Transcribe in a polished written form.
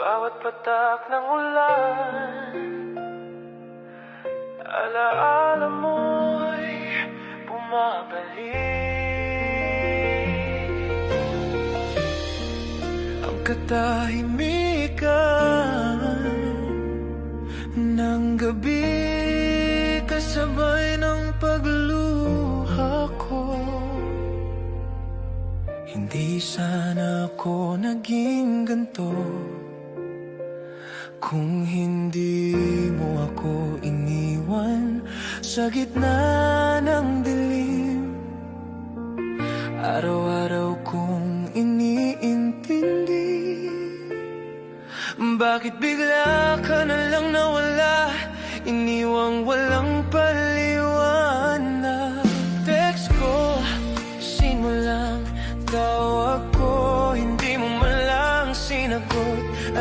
bawat patak ng ulan, alaala mo'y bumabalik. Ang katahimikan ng gabi, kasabay ng pagluha ko. Hindi sana ako naging ganito kung hindi mo ako iniwan sa gitna ng dilim. Araw-araw kong iniintindi, bakit bigla ka na lang nawala, iniwang walang paliwanag.